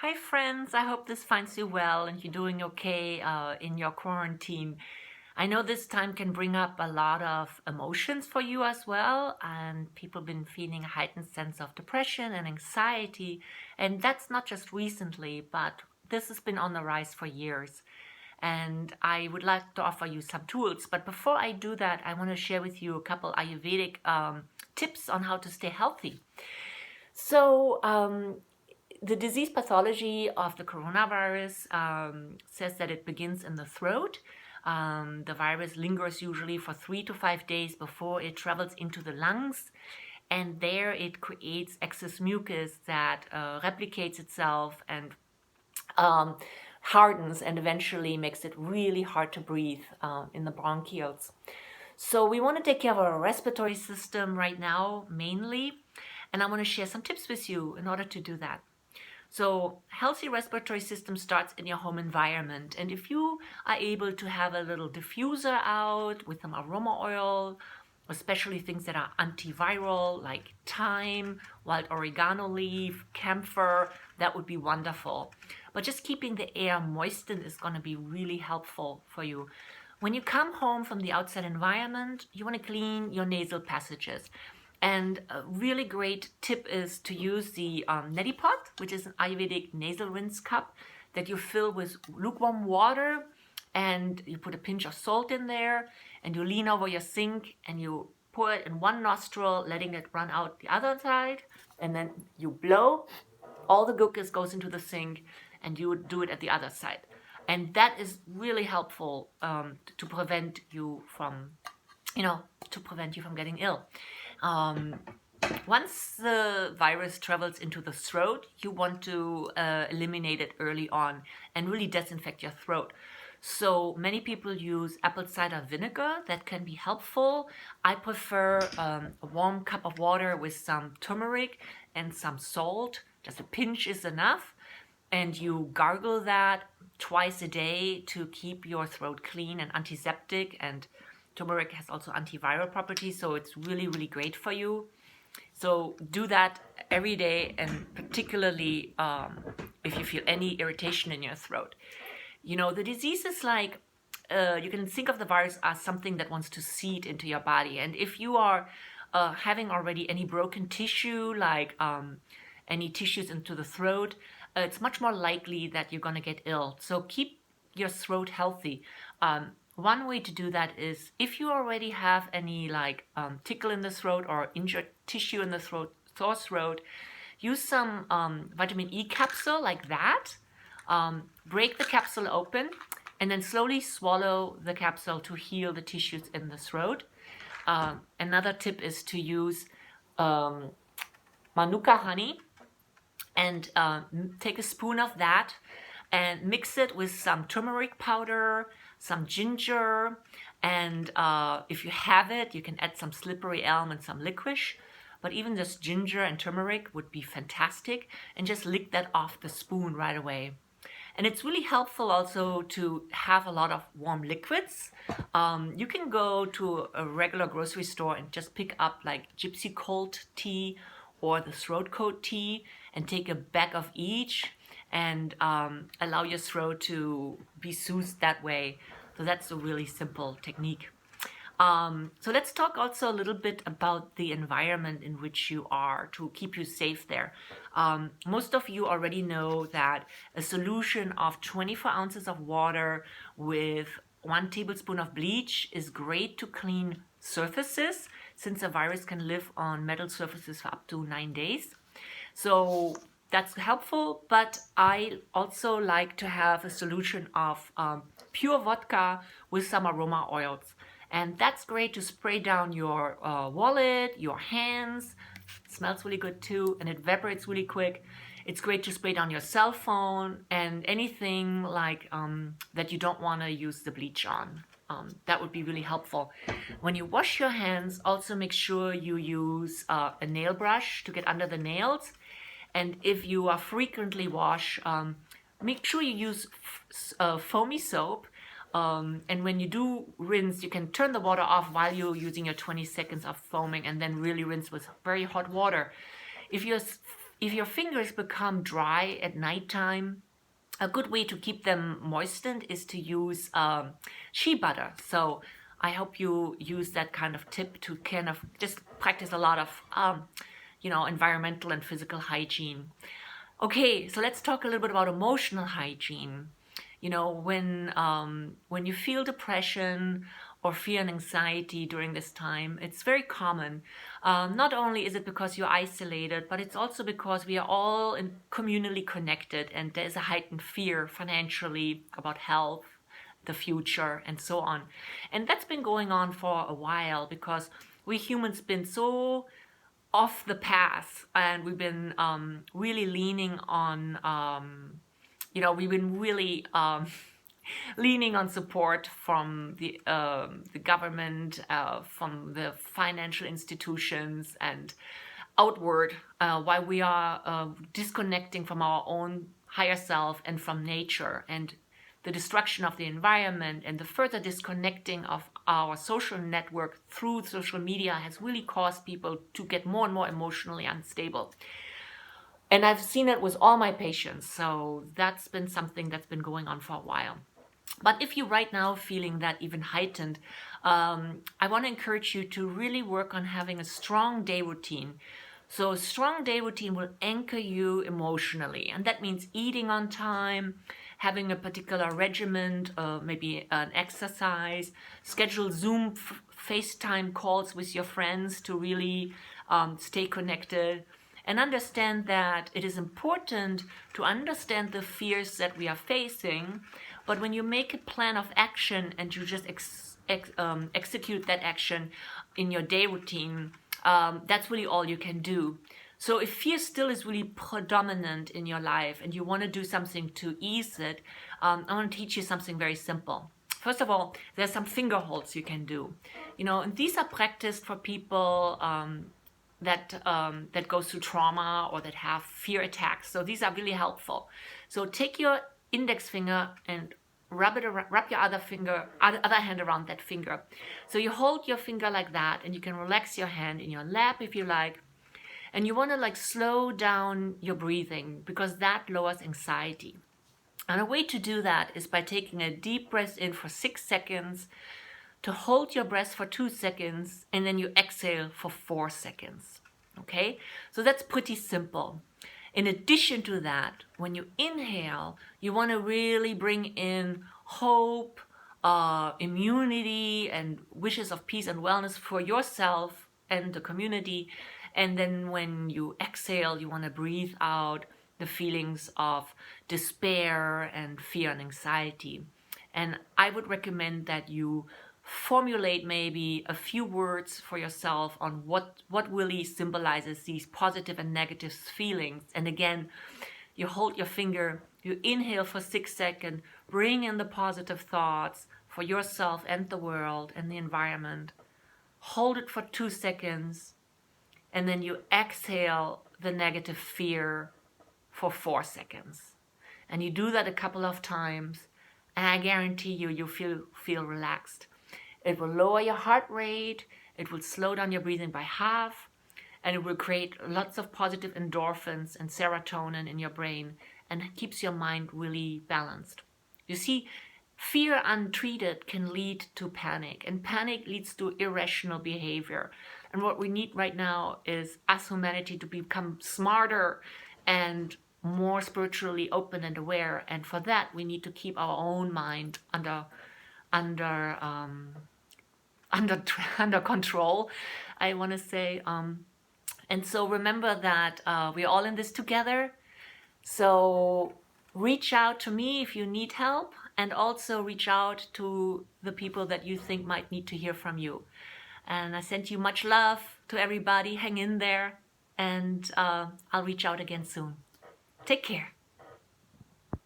Hi friends, I hope this finds you well and you're doing okay in your quarantine. I know this time can bring up a lot of emotions for you as well, and people have been feeling a heightened sense of depression and anxiety, and that's not just recently, but this has been on the rise for years. And I would like to offer you some tools, but before I do that, I want to share with you a couple Ayurvedic tips on how to stay healthy. So, the disease pathology of the coronavirus says that it begins in the throat. The virus lingers usually for 3 to 5 days before it travels into the lungs, and there it creates excess mucus that replicates itself and um, hardens and eventually makes it really hard to breathe in the bronchioles. So we want to take care of our respiratory system right now mainly, and I want to share some tips with you in order to do that. So healthy respiratory system starts in your home environment. And if you are able to have a little diffuser out with some aroma oil, especially things that are antiviral like thyme, wild oregano leaf, camphor, that would be wonderful. But just keeping the air moistened is going to be really helpful for you. When you come home from the outside environment, you want to clean your nasal passages. And a really great tip is to use the neti pot, which is an Ayurvedic nasal rinse cup that you fill with lukewarm water, and you put a pinch of salt in there, and you lean over your sink and you pour it in one nostril, letting it run out the other side, and then you blow. All the mucus goes into the sink, and you do it at the other side. And that is really helpful to prevent you from, to prevent you from getting ill. Um, Once the virus travels into the throat, you want to eliminate it early on and really disinfect your throat. So many people use apple cider vinegar. That can be helpful. I prefer a warm cup of water with some turmeric and some salt. Just a pinch is enough. And you gargle that twice a day to keep your throat clean and antiseptic. And turmeric has also antiviral properties, so it's really, really great for you. So do that every day, and particularly if you feel any irritation in your throat. The disease is like, you can think of the virus as something that wants to seed into your body. And if you are having already any broken tissue, like any tissues into the throat, it's much more likely that you're going to get ill. So keep your throat healthy. One way to do that is if you already have any tickle in the throat or injured tissue in the throat, sore throat, use some vitamin E capsule like that. Break the capsule open and then slowly swallow the capsule to heal the tissues in the throat. Another tip is to use manuka honey and take a spoon of that and mix it with some turmeric powder, some ginger, and if you have it, you can add some slippery elm and some licorice. But even just ginger and turmeric would be fantastic, and just lick that off the spoon right away. And it's really helpful also to have a lot of warm liquids. You can go to a regular grocery store and just pick up like gypsy cold tea or the throat coat tea and take a bag of each and allow your throat to be soothed that way. So that's a really simple technique. So let's talk also a little bit about the environment in which you are to keep you safe there. Most of you already know that a solution of 24 ounces of water with 1 tablespoon of bleach is great to clean surfaces, since a virus can live on metal surfaces for up to 9 days. So that's helpful, but I also like to have a solution of pure vodka with some aroma oils. And that's great to spray down your wallet, your hands. It smells really good too, and it evaporates really quick. It's great to spray down your cell phone and anything like that you don't want to use the bleach on. That would be really helpful. When you wash your hands, also make sure you use a nail brush to get under the nails. And if you are frequently wash, make sure you use foamy soap. And when you do rinse, you can turn the water off while you're using your 20 seconds of foaming and then really rinse with very hot water. If if your fingers become dry at nighttime, a good way to keep them moistened is to use shea butter. So I hope you use that kind of tip to kind of just practice a lot of, environmental and physical hygiene. Okay, so let's talk a little bit about emotional hygiene. When you feel depression or fear and anxiety during this time, it's very common. Not only is it because you're isolated, but it's also because we are all communally connected, and there's a heightened fear financially about health, the future, and so on. And that's been going on for a while because we humans been so off the path, and we've been really leaning on we've been really leaning on support from the government, from the financial institutions, and outward, while we are disconnecting from our own higher self and from nature. And the destruction of the environment and the further disconnecting of our social network through social media has really caused people to get more and more emotionally unstable. And I've seen it with all my patients, so that's been something that's been going on for a while. But if you're right now feeling that even heightened, I want to encourage you to really work on having a strong day routine. So a strong day routine will anchor you emotionally, and that means eating on time, having a particular regimen, maybe an exercise, schedule Zoom, FaceTime calls with your friends to really stay connected, and understand that it is important to understand the fears that we are facing. But when you make a plan of action and you just execute that action in your day routine, that's really all you can do. So if fear still is really predominant in your life and you want to do something to ease it, I want to teach you something very simple. First of all, there's some finger holds you can do. And these are practiced for people that go through trauma or that have fear attacks. So these are really helpful. So take your index finger and rub your other hand around that finger. So you hold your finger like that, and you can relax your hand in your lap if you like. And you want to slow down your breathing, because that lowers anxiety. And a way to do that is by taking a deep breath in for 6 seconds, to hold your breath for 2 seconds, and then you exhale for 4 seconds. Okay? So that's pretty simple. In addition to that, when you inhale, you want to really bring in hope, immunity, and wishes of peace and wellness for yourself and the community. And then when you exhale, you want to breathe out the feelings of despair and fear and anxiety. And I would recommend that you formulate maybe a few words for yourself on what really symbolizes these positive and negative feelings. And again, you hold your finger, you inhale for 6 seconds, bring in the positive thoughts for yourself and the world and the environment. Hold it for 2 seconds, and then you exhale the negative fear for 4 seconds. And you do that a couple of times, and I guarantee you feel relaxed. It will lower your heart rate, it will slow down your breathing by half, and it will create lots of positive endorphins and serotonin in your brain, and keeps your mind really balanced. You see, fear untreated can lead to panic, and panic leads to irrational behavior. And what we need right now is us, humanity, to become smarter and more spiritually open and aware. And for that, we need to keep our own mind under control, I want to say. And so remember that we're all in this together. So reach out to me if you need help, and also reach out to the people that you think might need to hear from you. And I send you much love to everybody. Hang in there, and I'll reach out again soon. Take care.